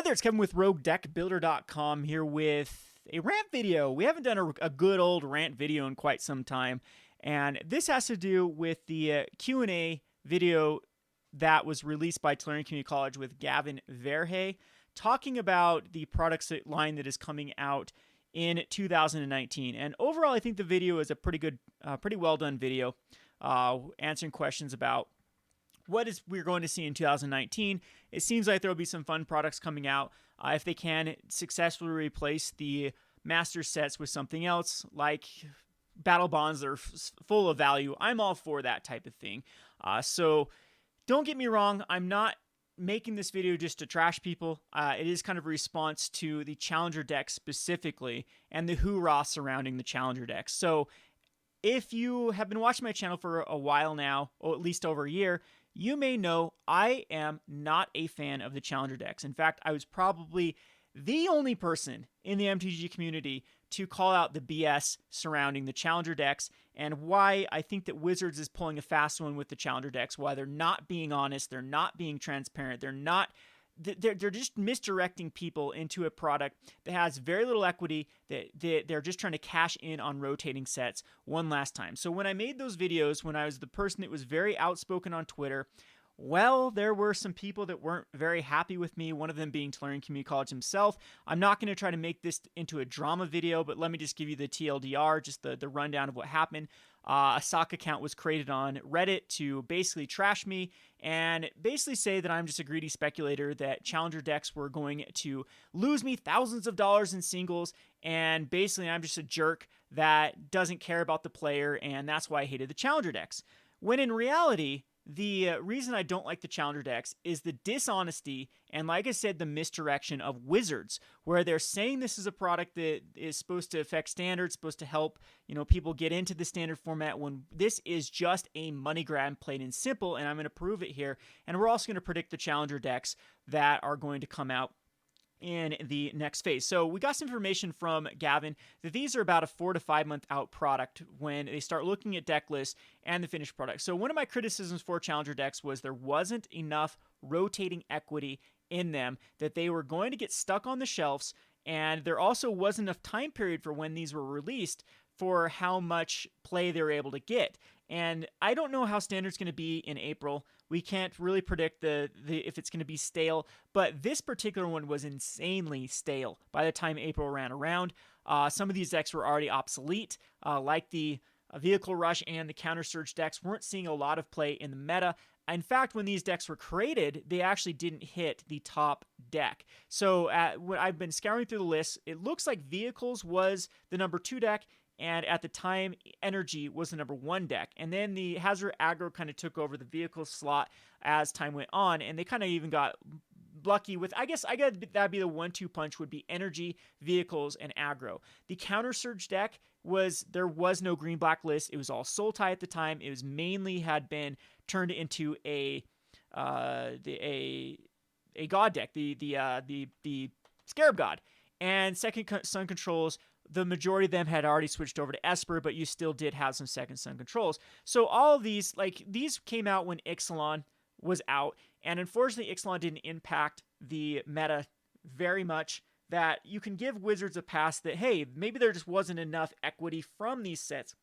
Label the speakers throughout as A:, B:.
A: Hi there, it's Kevin with RogueDeckBuilder.com here with a rant video. We haven't done a good old rant video in quite some time, and this has to do with the Q&A video that was released by Tolarian Community College with Gavin Verhey, talking about the products line that is coming out in 2019. And overall, I think the video is a pretty good, pretty well done video, answering questions about what is we're going to see in 2019. It seems like there will be some fun products coming out if they can successfully replace the master sets with something else like battle bonds that are full of value. I'm all for that type of thing. So don't get me wrong, I'm not making this video just to trash people. It is kind of a response to the challenger deck specifically and the hoorah surrounding the challenger decks. So if you have been watching my channel for a while now, or at least over a year, you may know I am not a fan of the challenger decks. In fact, I was probably the only person in the MTG community to call out the BS surrounding the challenger decks and why I think that Wizards is pulling a fast one with the challenger decks, why they're not being honest, they're not being transparent, they're just misdirecting people into a product that has very little equity, that they're just trying to cash in on rotating sets one last time. So when I made those videos, when I was the person that was very outspoken on Twitter, well, there were some people that weren't very happy with me, one of them being Tolarian Community College himself. I'm not going to try to make this into a drama video, but let me just give you the TLDR, just the rundown of what happened. A sock account was created on Reddit to basically trash me and basically say that I'm just a greedy speculator, that challenger decks were going to lose me thousands of dollars in singles, and basically I'm just a jerk that doesn't care about the player, and that's why I hated the challenger decks. When in reality, the reason I don't like the challenger decks is the dishonesty and, like I said, the misdirection of Wizards, where they're saying this is a product that is supposed to affect standards, supposed to help, people get into the standard format, when this is just a money grab, plain and simple, and I'm going to prove it here. And we're also going to predict the challenger decks that are going to come out in the next phase. So we got some information from Gavin that these are about a 4 to 5 month out product when they start looking at deck lists and the finished product. So one of my criticisms for challenger decks was there wasn't enough rotating equity in them, that they were going to get stuck on the shelves, and there also wasn't enough time period for when these were released for how much play they were able to get. And I don't know how Standard's going to be in April. We can't really predict if it's going to be stale, but this particular one was insanely stale by the time April ran around. Some of these decks were already obsolete, like the Vehicle Rush and the Counter Surge decks weren't seeing a lot of play in the meta. In fact, when these decks were created, they actually didn't hit the top deck. So when I've been scouring through the list, it looks like Vehicles was the number 2 deck, and at the time, Energy was the number 1 deck. And then the Hazard Aggro kind of took over the vehicle slot as time went on, and they kind of even got lucky with, I guess that'd be the 1-2 punch, would be Energy, Vehicles, and Aggro. The Counter Surge deck there was no green-black list. It was all Sultai at the time. It was mainly had been turned into a god deck, the Scarab God. And Second Sun controls, the majority of them had already switched over to Esper, but you still did have some Second Sun controls. So all of these, these came out when Ixalan was out, and unfortunately Ixalan didn't impact the meta very much, that you can give Wizards a pass that, hey, maybe there just wasn't enough equity from these sets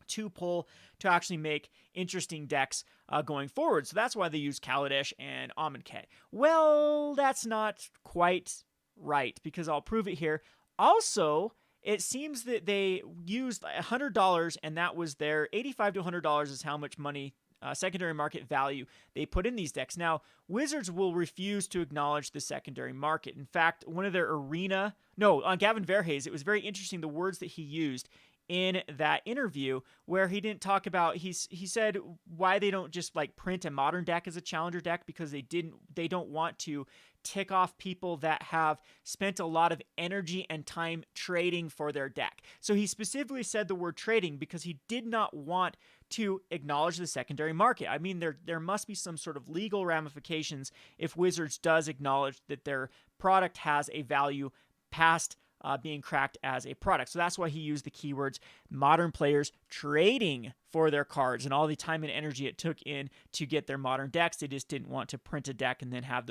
A: to pull to actually make interesting decks going forward. So that's why they use Kaladesh and Amonkhet. Well, that's not quite right, because I'll prove it here. Also, it seems that they used $100, and that was their $85 to $100 is how much money, secondary market value, they put in these decks. Now, Wizards will refuse to acknowledge the secondary market. In fact, one of their on Gavin Verhey's, it was very interesting the words that he used in that interview, where he didn't talk about, he said why they don't just print a modern deck as a challenger deck, because they don't want to tick off people that have spent a lot of energy and time trading for their deck. So he specifically said the word trading because he did not want to acknowledge the secondary market. I mean, there must be some sort of legal ramifications if Wizards does acknowledge that their product has a value past being cracked as a product. So that's why he used the keywords modern players trading for their cards and all the time and energy it took in to get their modern decks. They just didn't want to print a deck and then have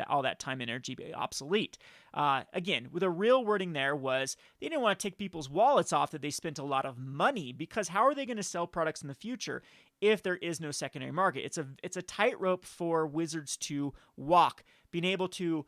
A: all that time and energy be obsolete. Again, with the real wording there was they didn't want to take people's wallets off that they spent a lot of money, because how are they going to sell products in the future if there is no secondary market? It's a tightrope for Wizards to walk, being able to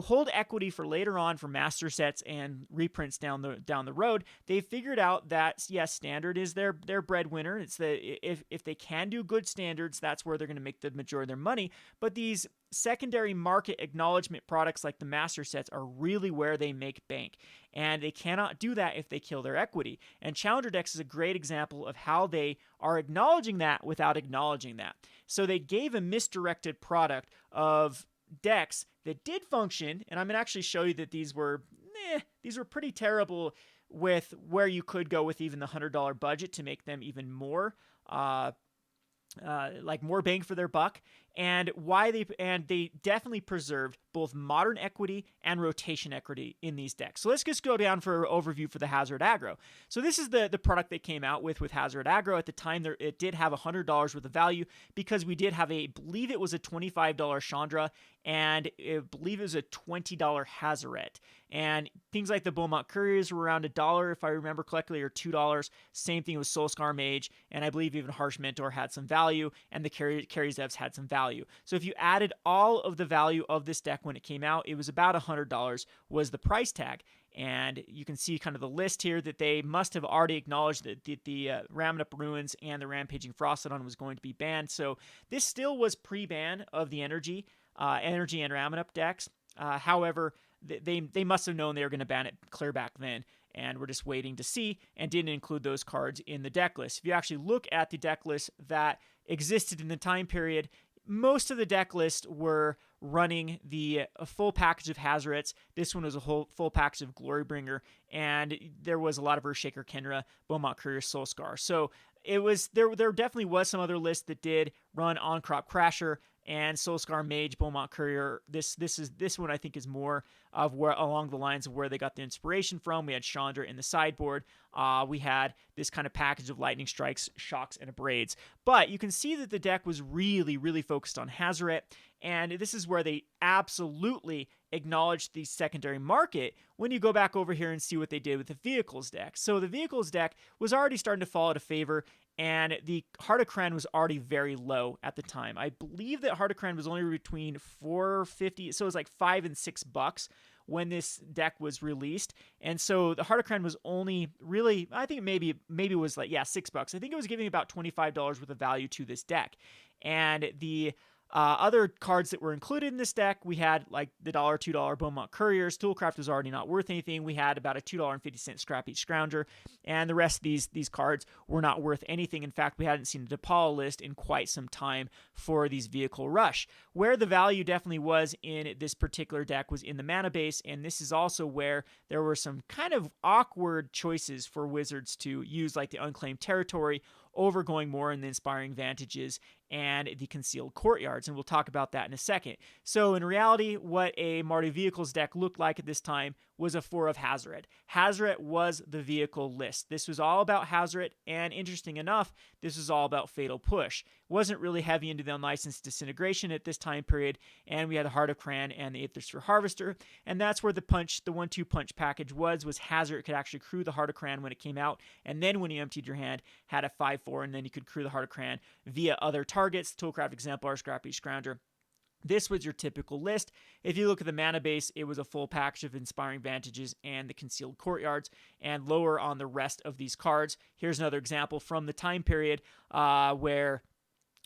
A: hold equity for later on for master sets and reprints down the road. They figured out that yes, standard is their breadwinner. It's if they can do good standards, that's where they're going to make the majority of their money. But these secondary market acknowledgement products like the master sets are really where they make bank, and they cannot do that if they kill their equity. And Challenger decks is a great example of how they are acknowledging that without acknowledging that. So they gave a misdirected product of decks that did function, and I'm going to actually show you that these were pretty terrible with where you could go with even the $100 budget to make them even more like more bang for their buck, and they definitely preserved both modern equity and rotation equity in these decks. So let's just go down for an overview for the Hazard Aggro. So this is the product they came out with Hazard Aggro. At the time, it did have $100 worth of value, because we did have I believe it was a $25 Chandra, and I believe it was a $20 Hazaret. And things like the Beaumont Couriers were around $1, if I remember correctly, or $2. Same thing with Soulscar Mage, and I believe even Harsh Mentor had some value, and the Karizevs had some value. So if you added all of the value of this deck when it came out, it was about $100 was the price tag. And you can see kind of the list here that they must have already acknowledged that the Ramming Up Ruins and the Rampaging Frostodon was going to be banned. So this still was pre-ban of the energy and Ramming Up decks. However, they must have known they were going to ban it clear back then, and we're just waiting to see, and didn't include those cards in the deck list. If you actually look at the deck list that existed in the time period, most of the deck list were running a full package of Hazarets. This one was a full package of Glorybringer, and there was a lot of Earthshaker, Kenra, Beaumont Courier, Soulscar. So there definitely was some other lists that did run on Crop Crasher and Soulscar Mage, Beaumont Courier. This one I think is more of where along the lines of where they got the inspiration from. We had Chandra in the sideboard. We had this kind of package of Lightning Strikes, Shocks, and Abrades. But you can see that the deck was really, really focused on Hazaret, and this is where they absolutely acknowledged the secondary market when you go back over here and see what they did with the Vehicles deck. So the Vehicles deck was already starting to fall out of favor, and the Heart of Kren was already very low at the time. I believe that Heart of Kren was only between $4.50, so it was like $5 and $6 when this deck was released. And so the Heart of Kren was only really, I think maybe it was like, $6. I think it was giving about $25 worth of value to this deck. And the other cards that were included in this deck, we had like the $1, $2 Beaumont Couriers. Toolcraft was already not worth anything. We had about a $2.50 Scrap Each Scrounger, and the rest of these cards were not worth anything. In fact, we hadn't seen a DePaul list in quite some time for these Vehicle Rush. Where the value definitely was in this particular deck was in the mana base, and this is also where there were some kind of awkward choices for Wizards to use, like the Unclaimed Territory over going more in the Inspiring Vantages and the Concealed Courtyards, and we'll talk about that in a second. So in reality, what a Mardu Vehicles deck looked like at this time was a 4 of Hazaret. Hazaret was the vehicle list. This was all about Hazaret, and interesting enough, this was all about Fatal Push. Wasn't really heavy into the Unlicensed Disintegration at this time period, and we had the Heart of Kran and the Aether Sphere Harvester, and that's where the 1-2 punch package was Hazaret could actually crew the Heart of Kran when it came out, and then when you emptied your hand, had a 5/4, and then you could crew the Heart of Kran via other targets, Toolcraft Exemplar, Scrappy Scrounger. This was your typical list. If you look at the mana base, it was a full package of Inspiring Vantages and the Concealed Courtyards, and lower on the rest of these cards. Here's another example from the time period where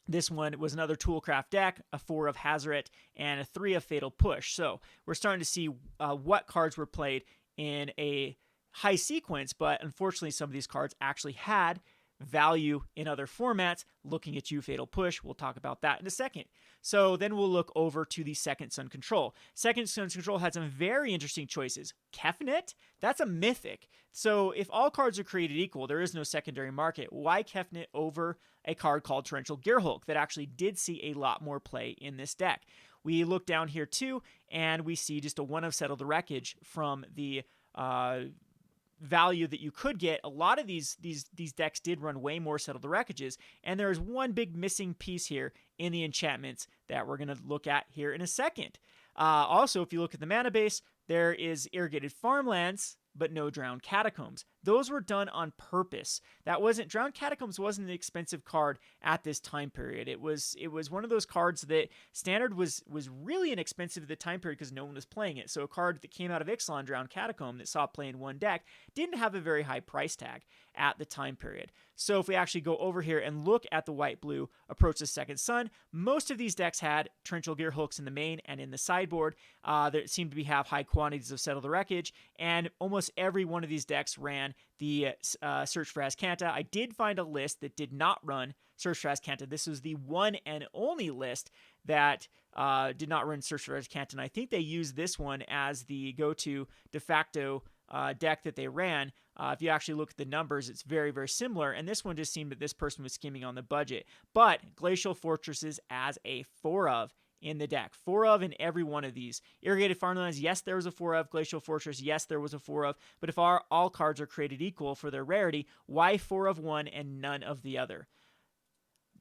A: this one was another Toolcraft deck, a 4 of Hazaret, and a 3 of Fatal Push. So we're starting to see what cards were played in a high sequence, but unfortunately some of these cards actually had value in other formats. Looking at you, Fatal Push. We'll talk about that in a second. So then we'll look over to the Second Sun Control. Second Sun Control had some very interesting choices. Kefnet? That's a mythic. So if all cards are created equal, there is no secondary market. Why Kefnet over a card called Torrential Gearhulk that actually did see a lot more play in this deck? We look down here too, and we see just a 1 of Settle the Wreckage from the value that you could get. A lot of these decks did run way more Settle the Wreckages, and there is one big missing piece here in the enchantments that we're going to look at here in a second. Also, if you look at the mana base, there is Irrigated Farmlands, but no Drowned Catacombs. Those were done on purpose. Drowned Catacombs wasn't an expensive card at this time period. It was one of those cards that Standard was really inexpensive at the time period because no one was playing it. So a card that came out of Ixalan, Drowned Catacomb, that saw play in one deck, didn't have a very high price tag at the time period. So if we actually go over here and look at the white-blue Approach the Second Sun, most of these decks had Torrential Gearhooks in the main and in the sideboard. There seemed to have high quantities of Settle the Wreckage, and almost every one of these decks ran the Search for Azcanta. I did find a list that did not run Search for Azcanta. This was the one and only list that did not run Search for Azcanta, and I think they used this one as the go-to de facto deck that they ran. If you actually look at the numbers, it's very, very similar, and this one just seemed that this person was skimming on the budget. But Glacial Fortresses as a 4 of in the deck. 4 of in every one of these. Irrigated Farmlands, yes, there was a 4 of. Glacial Fortress, yes, there was a 4 of. But if all cards are created equal for their rarity, why 4 of one and none of the other?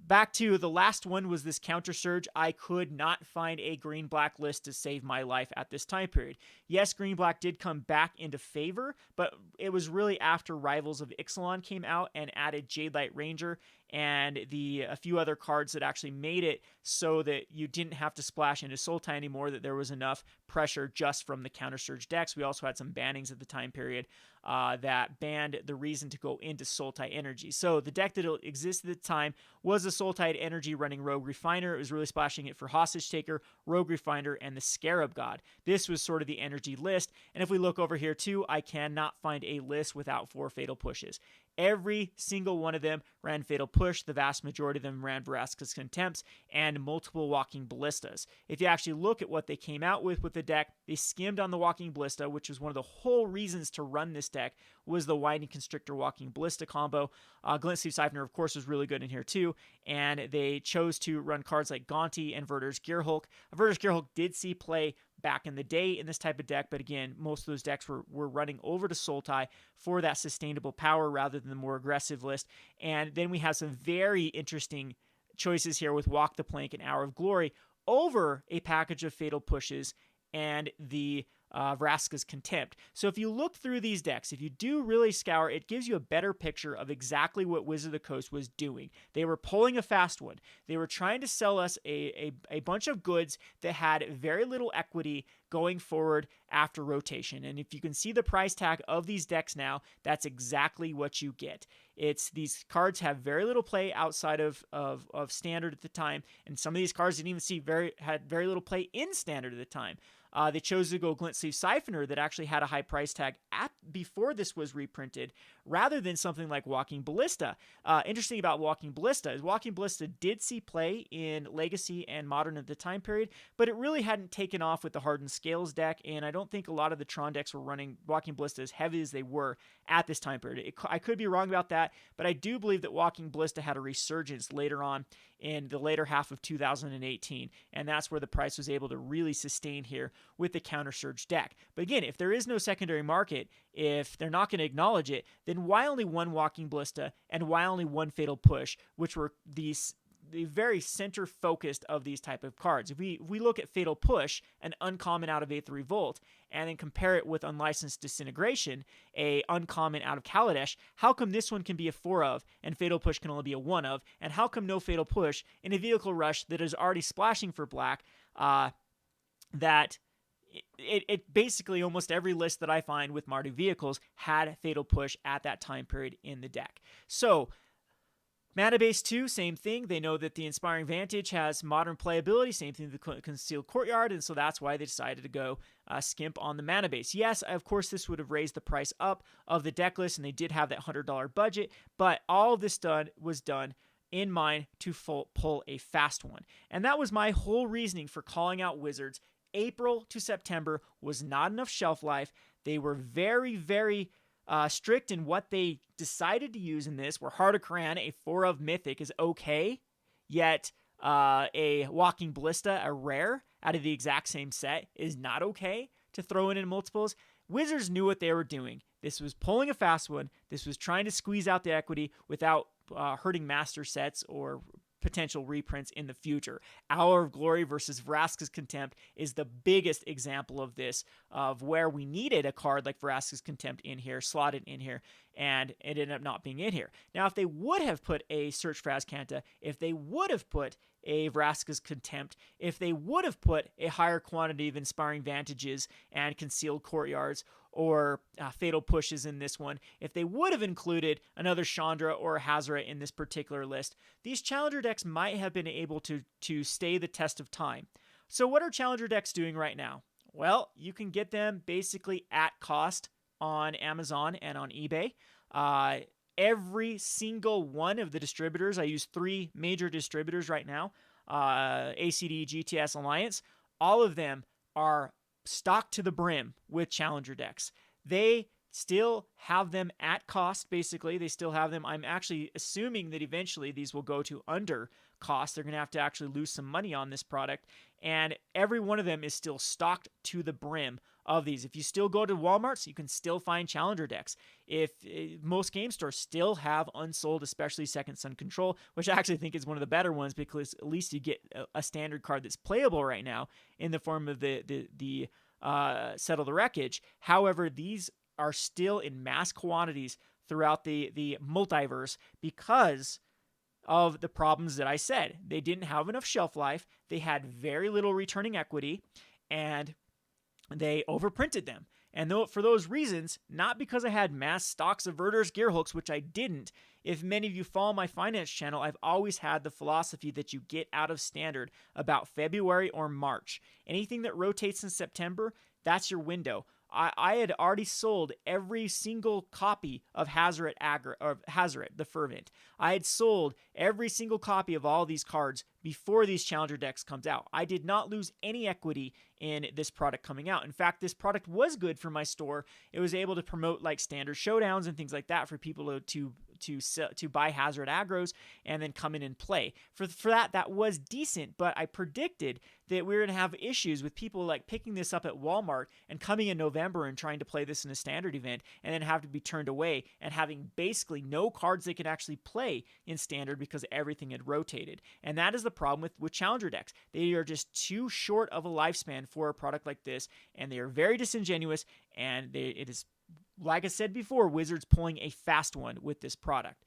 A: Back to the last one was this Counter Surge. I could not find a green-black list to save my life at this time period. Yes, green-black did come back into favor, but it was really after Rivals of Ixalan came out and added Jadelight Ranger and a few other cards that actually made it so that you didn't have to splash into Sultai anymore, that there was enough pressure just from the Counter Surge decks. We also had some bannings at the time period that banned the reason to go into Sultai Energy. So the deck that existed at the time was a Sultai Energy running Rogue Refiner. It was really splashing it for Hostage Taker, Rogue Refiner, and the Scarab God. This was sort of the energy list. And if we look over here too, I cannot find a list without 4 Fatal Pushes. Every single one of them ran Fatal Push. The vast majority of them ran Vraska's Contempts and multiple Walking Ballistas. If you actually look at what they came out with the deck, they skimmed on the Walking Ballista, which was one of the whole reasons to run this deck, was the Winding Constrictor Walking Ballista combo. Glint-Sleeve Siphoner, of course, was really good in here too, and they chose to run cards like Gaunty and Verter's Gearhulk. Verter's Gearhulk did see play back in the day in this type of deck, but again, most of those decks were running over to Sultai for that sustainable power rather than the more aggressive list. And then we have some very interesting choices here with Walk the Plank and Hour of Glory over a package of Fatal Pushes and the Vraska's Contempt. So if you look through these decks, if you do really scour, it gives you a better picture of exactly what Wizard of the Coast was doing. They were pulling a fast one. They were trying to sell us a bunch of goods that had very little equity going forward after rotation. And if you can see the price tag of these decks now, that's exactly what you get. These cards have very little play outside of Standard at the time, and some of these cards didn't even had very little play in Standard at the time. They chose to go Glint-Sleeve Siphoner that actually had a high price tag before this was reprinted, rather than something like Walking Ballista. Interesting about Walking Ballista is Walking Ballista did see play in Legacy and Modern at the time period, but it really hadn't taken off with the Hardened Scales deck, and I don't think a lot of the Tron decks were running Walking Ballista as heavy as they were at this time period. I could be wrong about that, but I do believe that Walking Ballista had a resurgence later on in the later half of 2018, and that's where the price was able to really sustain here with the Counter Surge deck. But again, if there is no secondary market, if they're not going to acknowledge it, then why only one Walking Ballista and why only one Fatal Push, which were the very center focused of these type of cards? If we look at Fatal Push, an uncommon out of Eighth Revolt, and then compare it with Unlicensed Disintegration, a uncommon out of Kaladesh, how come this one can be a 4 of and Fatal Push can only be a 1 of? And how come no Fatal Push in a Vehicle Rush that is already splashing for black, that it basically almost every list that I find with Mardu vehicles had Fatal Push at that time period in the deck. So Mana Base 2, same thing. They know that the Inspiring Vantage has modern playability, same thing with the Concealed Courtyard, and so that's why they decided to go skimp on the Mana Base. Yes, of course, this would have raised the price up of the deck list, and they did have that $100 budget, but all of this was done in mind to pull a fast one. And that was my whole reasoning for calling out Wizards. April to September was not enough shelf life. They were very, very strict in what they decided to use in this, where Heart of Koran, a 4 of Mythic, is okay, yet a Walking Ballista, a rare, out of the exact same set is not okay to throw in multiples. Wizards knew what they were doing. This was pulling a fast one. This was trying to squeeze out the equity without hurting master sets or potential reprints in the future. Hour of Glory versus Vraska's Contempt is the biggest example of this, of where we needed a card like Vraska's Contempt in here, slotted in here, and it ended up not being in here. Now, if they would have put a Search for Azcanta, if they would have put a Vraska's Contempt, if they would have put a higher quantity of Inspiring Vantages and Concealed Courtyards, or Fatal Pushes in this one, if they would have included another Chandra or a Hazoret in this particular list, these Challenger decks might have been able to stay the test of time. So what are Challenger decks doing right now? Well, you can get them basically at cost on Amazon and on eBay. Every single one of the distributors, I use 3 major distributors right now, ACD, GTS, Alliance, all of them are stocked to the brim with Challenger decks. They still have them at cost, basically. They still have them. I'm actually assuming that eventually these will go to under cost. They're going to have to actually lose some money on this product. And every one of them is still stocked to the brim of these. If you still go to Walmart's, you can still find Challenger decks. If most game stores still have unsold, especially Second Sun Control, which I actually think is one of the better ones, because at least you get a standard card that's playable right now in the form of the Settle the Wreckage. However, these are still in mass quantities throughout the multiverse because of the problems that I said. They didn't have enough shelf life, they had very little returning equity, and they overprinted them. And for those reasons, not because I had mass stocks of Verdur's Gearhulks, which I didn't. If many of you follow my finance channel, I've always had the philosophy that you get out of standard about February or March. Anything that rotates in September, that's your window. I had already sold every single copy of Hazoret the Fervent. I had sold every single copy of all these cards before these Challenger decks comes out. I did not lose any equity in this product coming out. In fact, this product was good for my store. It was able to promote like standard showdowns and things like that for people to buy Hazoret aggros and then come in and play. For that was decent, but I predicted that we were going to have issues with people like picking this up at Walmart and coming in November and trying to play this in a standard event and then have to be turned away and having basically no cards they could actually play in standard because everything had rotated. And that is the problem with Challenger decks. They are just too short of a lifespan for a product like this, and they are very disingenuous, and it is, like I said before, Wizards pulling a fast one with this product.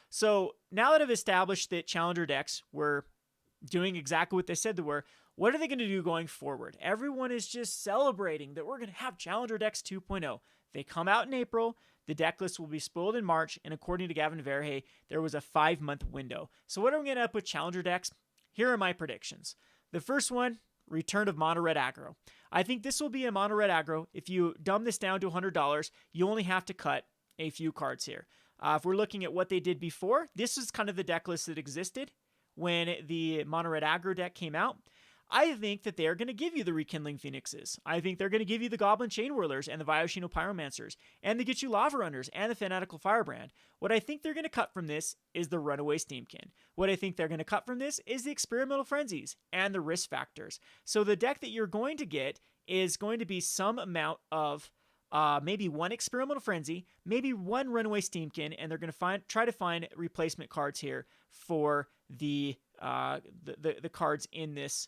A: So now that I've established that Challenger decks were doing exactly what they said they were, what are they going to do going forward? Everyone is just celebrating that we're going to have Challenger decks 2.0. They come out in April. The deck list will be spoiled in March, and according to Gavin Verhey, there was a 5-month window. So what are we going to end up with Challenger decks? Here are my predictions. The first one, return of Mono Red Aggro. I think this will be a Mono Red Aggro. If you dumb this down to $100, you only have to cut a few cards here. If we're looking at what they did before, this is kind of the deck list that existed when the Mono Red Aggro deck came out. I think that they're going to give you the Rekindling Phoenixes. I think they're going to give you the Goblin Chain Whirlers and the Vioshino Pyromancers, and they get you Lava Runners and the Fanatical Firebrand. What I think they're going to cut from this is the Runaway Steamkin. What I think they're going to cut from this is the Experimental Frenzies and the Risk Factors. So the deck that you're going to get is going to be some amount of maybe one Experimental Frenzy, maybe one Runaway Steamkin, and they're going to try to find replacement cards here for the cards in this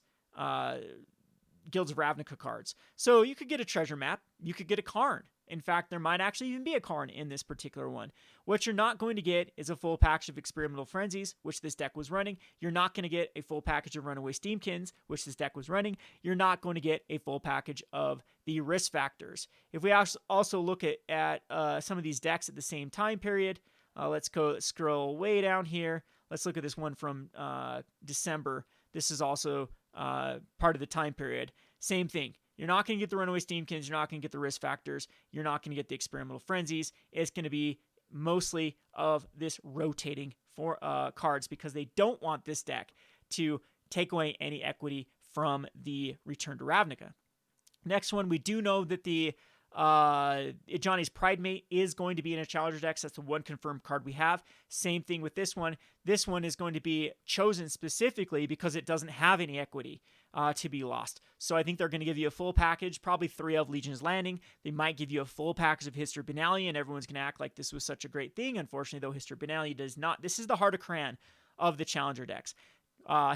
A: Guilds of Ravnica cards. So you could get a Treasure Map, you could get a Karn. In fact, there might actually even be a Karn in this particular one. What you're not going to get is a full package of Experimental Frenzies, which this deck was running. You're not going to get a full package of Runaway Steamkins, which this deck was running. You're not going to get a full package of the Risk Factors. If we also look at some of these decks at the same time period, let's scroll way down here. Let's look at this one from December. This is also part of the time period. Same thing. You're not going to get the Runaway Steamkins. You're not going to get the Risk Factors. You're not going to get the Experimental Frenzies. It's going to be mostly of this rotating for cards because they don't want this deck to take away any equity from the Return to Ravnica. Next one, we do know that the Johnny's Pridemate is going to be in a Challenger deck. So that's the one confirmed card we have. Same thing with this one. This one is going to be chosen specifically because it doesn't have any equity. to be lost. So I think they're going to give you a full package, probably 3 of Legion's Landing. They might give you a full package of History Benalia, and everyone's going to act like this was such a great thing. Unfortunately, though, History Benalia does not. This is the Heart of Cran of the Challenger decks.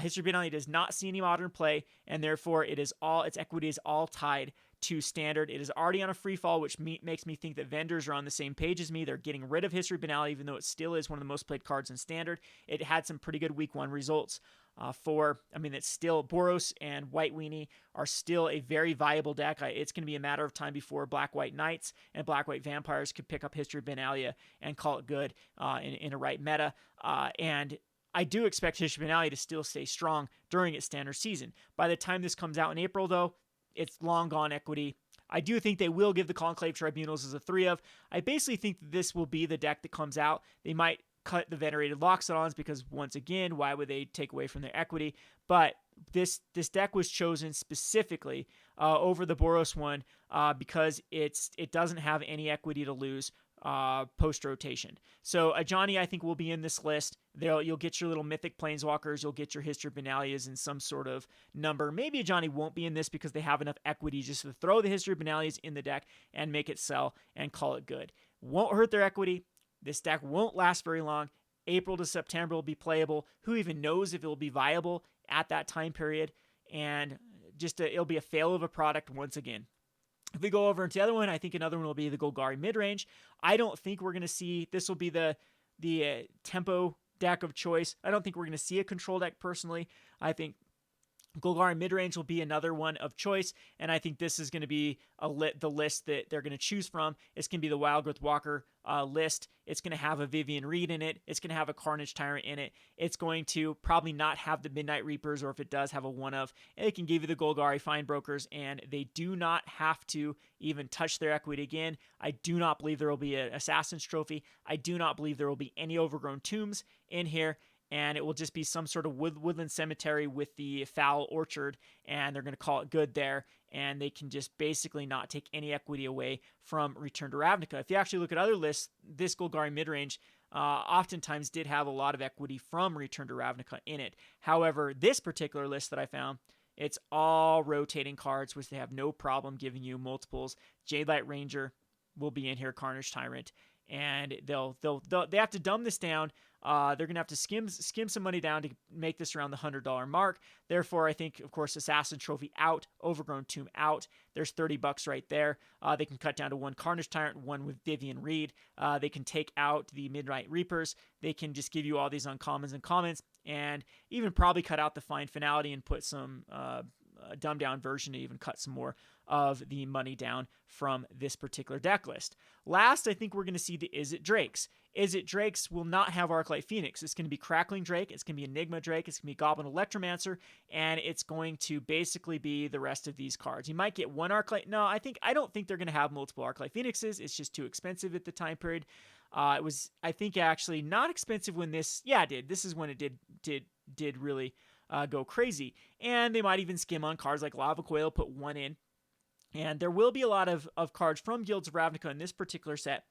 A: History Benalia does not see any modern play, and therefore its equity is all tied to Standard. It is already on a free fall, which makes me think that vendors are on the same page as me. They're getting rid of History Benalia, even though it still is one of the most played cards in Standard. It had some pretty good week 1 results. It's still Boros and White Weenie are still a very viable deck. It's going to be a matter of time before Black-White Knights and Black-White Vampires could pick up History Benalia and call it good in a right meta. And I do expect History Benalia to still stay strong during its Standard season. By the time this comes out in April, though, it's long gone equity. I do think they will give the Conclave Tribunals as a 3 of. I basically think that this will be the deck that comes out. They might cut the Venerated Loxodons because, once again, why would they take away from their equity? But this deck was chosen specifically over the Boros one because it doesn't have any equity to lose post-rotation. So Ajani, I think, will be in this list. You'll get your little Mythic Planeswalkers, you'll get your History Benalias in some sort of number. Maybe Ajani won't be in this because they have enough equity just to throw the History Benalias in the deck and make it sell and call it good. Won't hurt their equity. This deck won't last very long. April to September will be playable. Who even knows if it will be viable at that time period? And it'll be a fail of a product once again. If we go over into the other one, I think another one will be the Golgari midrange. I don't think we're going to see, this will be the tempo deck of choice. I don't think we're going to see a control deck personally. I think Golgari midrange will be another one of choice, and I think this is going to be the list that they're going to choose from. It's going to be the Wildgrowth Walker list. It's going to have a Vivian Reed in it. It's going to have a Carnage Tyrant in it. It's going to probably not have the Midnight Reapers, or if it does, have a 1 of. And it can give you the Golgari Fine Brokers, and they do not have to even touch their equity again. I do not believe there will be an Assassin's Trophy. I do not believe there will be any Overgrown Tombs in here. And it will just be some sort of woodland cemetery with the Foul Orchard, and they're going to call it good there, and they can just basically not take any equity away from Return to Ravnica. If you actually look at other lists, this Golgari midrange oftentimes did have a lot of equity from Return to Ravnica in it. However, this particular list that I found, it's all rotating cards, which they have no problem giving you multiples. Jadelight Ranger will be in here, Carnage Tyrant, and they have to dumb this down. They're going to have to skim some money down to make this around the $100 mark. Therefore, I think, of course, Assassin Trophy out, Overgrown Tomb out. There's $30 right there. They can cut down to 1 Carnage Tyrant, 1 with Vivian Reed. They can take out the Midnight Reapers. They can just give you all these uncommons and commons, and even probably cut out the Fine Finality and put some dumbed down version to even cut some more of the money down from this particular deck list. Last, I think we're going to see the Is It Drakes. Is It Drakes will not have Arclight Phoenix. It's going to be Crackling Drake, it's going to be Enigma Drake, it's going to be Goblin Electromancer, and it's going to basically be the rest of these cards. You might get 1 Arclight. No, I don't think they're going to have multiple Arclight Phoenixes. It's just too expensive at the time period. It was, I think, actually not expensive when this, it did. This is when it did really go crazy. And they might even skim on cards like Lava Coil, put 1 in. And there will be a lot of cards from Guilds of Ravnica in this particular set.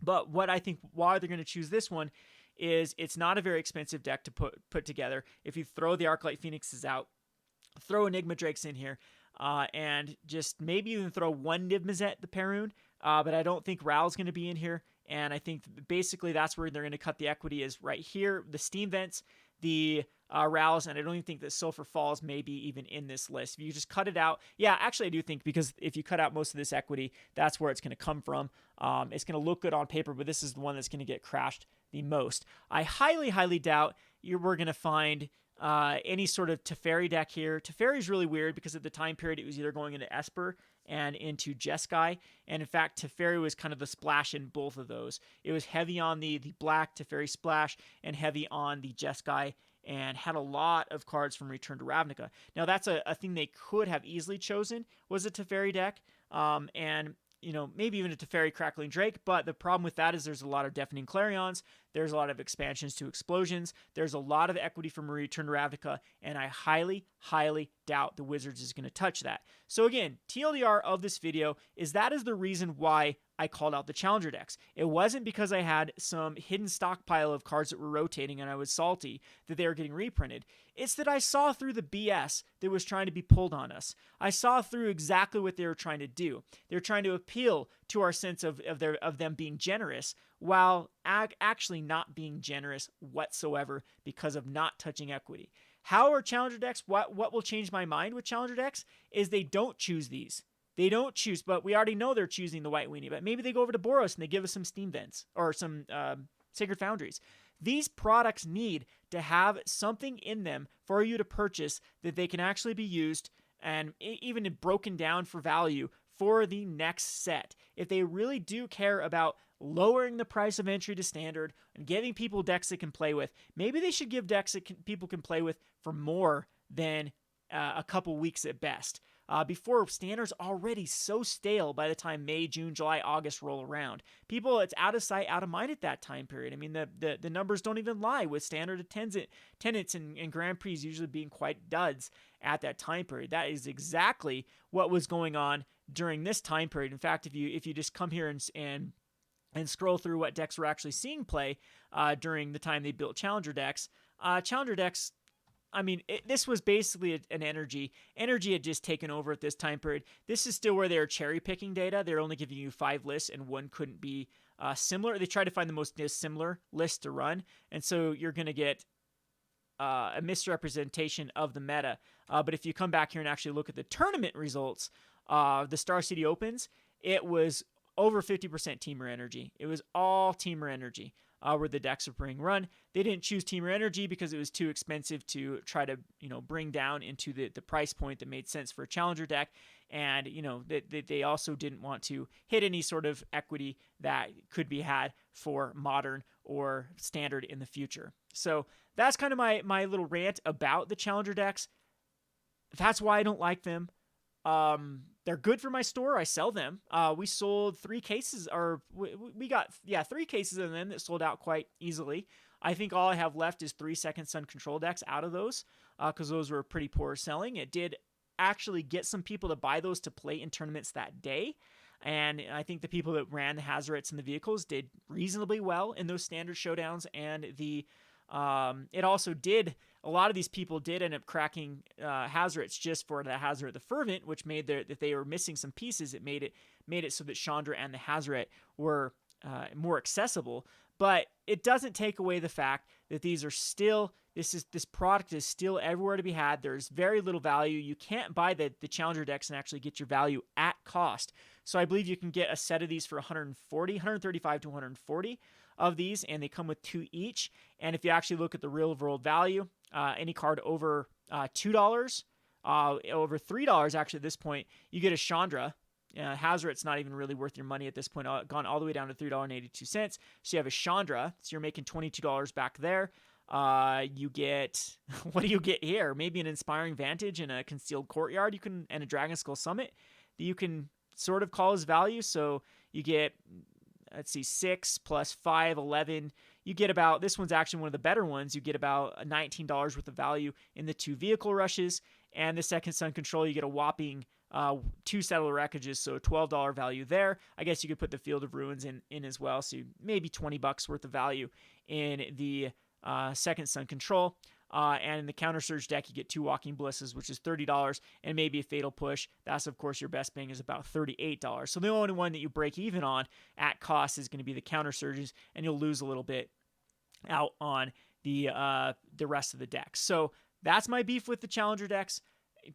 A: But what I think why they're going to choose this one is it's not a very expensive deck to put together. If you throw the Arclight Phoenixes out, throw Enigma Drakes in here, and just maybe even throw 1 Niv-Mizzet the Perun, but I don't think Ral's going to be in here. And I think basically that's where they're going to cut the equity is right here. The Steam Vents, the Rals, and I don't even think that Sulfur Falls may be even in this list. If you just cut it out, actually I do think, because if you cut out most of this equity, that's where it's going to come from. It's going to look good on paper, but this is the one that's going to get crashed the most. I highly, highly doubt we're going to find any sort of Teferi deck here. Teferi is really weird because at the time period it was either going into Esper and into Jeskai, and in fact Teferi was kind of the splash in both of those. It was heavy on the black Teferi splash and heavy on the Jeskai, and had a lot of cards from Return to Ravnica. Now that's a thing they could have easily chosen, was a Teferi deck, and maybe even a Teferi Crackling Drake, but the problem with that is there's a lot of Deafening Clarions, there's a lot of expansions to Explosions, there's a lot of equity from Return to Ravnica, and I highly, highly doubt the Wizards is going to touch that. So again, TLDR of this video is that is the reason why I called out the challenger decks. It wasn't because I had some hidden stockpile of cards that were rotating and I was salty that they were getting reprinted. It's that I saw through the BS that was trying to be pulled on us. I saw through exactly what they were trying to do. They were trying to appeal to our sense of them being generous, while actually not being generous whatsoever because of not touching equity. How are challenger decks? What will change my mind with challenger decks is they don't choose these. They don't choose, but we already know they're choosing the White Weenie. But maybe they go over to Boros and they give us some Steam Vents or some Sacred Foundries. These products need to have something in them for you to purchase that they can actually be used and even broken down for value for the next set. If they really do care about lowering the price of entry to standard and giving people decks they can play with, maybe they should give decks that people can play with for more than a couple weeks at best. Before standard's already so stale by the time May, June, July, August roll around. People, it's out of sight, out of mind at that time period. I mean, the numbers don't even lie with standard attendance and Grand Prix usually being quite duds at that time period. That is exactly what was going on during this time period. In fact, if you just come here and scroll through what decks were actually seeing play during the time they built challenger decks, I mean, this was basically an energy. Energy had just taken over at this time period. This is still where they're cherry picking data. They're only giving you 5 lists, and one couldn't be similar. They try to find the most similar list to run, and so you're going to get a misrepresentation of the meta. But if you come back here and actually look at the tournament results, the Star City Opens, it was over 50% Teamer Energy. It was all Teamer Energy. Where the decks are being run. They didn't choose Teamer Energy because it was too expensive to try to, bring down into the price point that made sense for a challenger deck. And, they also didn't want to hit any sort of equity that could be had for modern or standard in the future. So that's kind of my little rant about the challenger decks. That's why I don't like them. They're good for my store. I sell them. We sold 3 cases, or we got 3 cases of them that sold out quite easily. I think all I have left is 3 Second Sun control decks out of those, because those were pretty poor selling. It did actually get some people to buy those to play in tournaments that day. And I think the people that ran the Hazarets and the vehicles did reasonably well in those standard showdowns. And it also did, a lot of these people did end up cracking Hazarets just for the Hazaret the Fervent, which made that they were missing some pieces. It made it so that Chandra and the Hazaret were more accessible. But it doesn't take away the fact that these are still, this product is still everywhere to be had. There's very little value. You can't buy the challenger decks and actually get your value at cost. So I believe you can get a set of these for 135 to 140 of these, and they come with 2 each. And if you actually look at the real world value, any card over $2, over $3 actually at this point, you get a Chandra. Hazaret's not even really worth your money at this point, gone all the way down to $3.82. So you have a Chandra, so you're making $22 back there. You get, what do you get here? Maybe an Inspiring Vantage and a Concealed Courtyard, and a Dragon Skull Summit that you can sort of call as value. So you get, let's see, 6 plus 5, 11. You get about, this one's actually one of the better ones. You get about $19 worth of value in the 2 vehicle rushes, and the Second Sun Control, you get a whopping 2 Settler Wreckages, so a $12 value there. I guess you could put the Field of Ruins in as well, so maybe $20 worth of value in the Second Sun Control. And in the Counter Surge deck, you get 2 Walking Ballistas, which is $30, and maybe a Fatal Push. That's, of course, your best bang is about $38. So the only one that you break even on at cost is going to be the Counter Surges, and you'll lose a little bit out on the rest of the decks. So that's my beef with the challenger decks.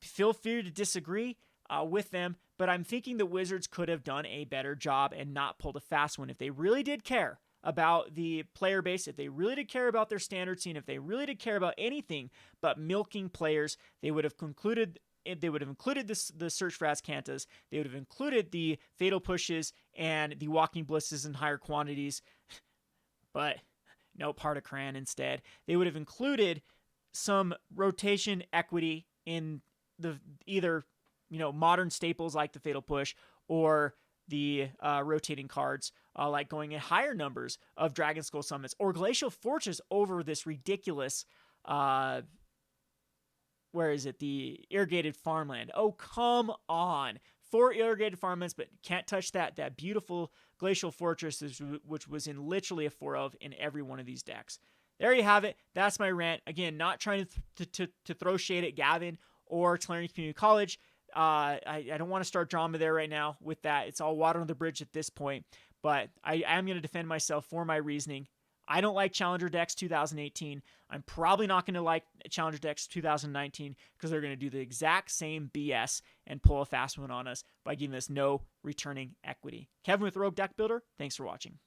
A: Feel free to disagree with them, but I'm thinking the Wizards could have done a better job and not pulled a fast one. If they really did care about the player base, if they really did care about their standard scene, if they really did care about anything but milking players, they would have included the search for Azcantas. They would have included the Fatal Pushes and the Walking Ballistas in higher quantities. But no, Partocran instead. They would have included some rotation equity in the either modern staples like the Fatal Push or the rotating cards, like going in higher numbers of Dragon Skull Summits or Glacial Fortress over this ridiculous, where is it? The Irrigated Farmland. Oh, come on. 4 irrigated farmlands, but can't touch that beautiful Glacial Fortress, which was in literally a 4 of in every one of these decks. There you have it. That's my rant. Again, not trying to throw shade at Gavin or Tolarian Community College. I don't want to start drama there right now with that. It's all water on the bridge at this point. But I am going to defend myself for my reasoning. I don't like Challenger decks 2018. I'm probably not going to like Challenger decks 2019 because they're going to do the exact same BS and pull a fast one on us by giving us no returning equity. Kevin with Rogue Deck Builder, thanks for watching.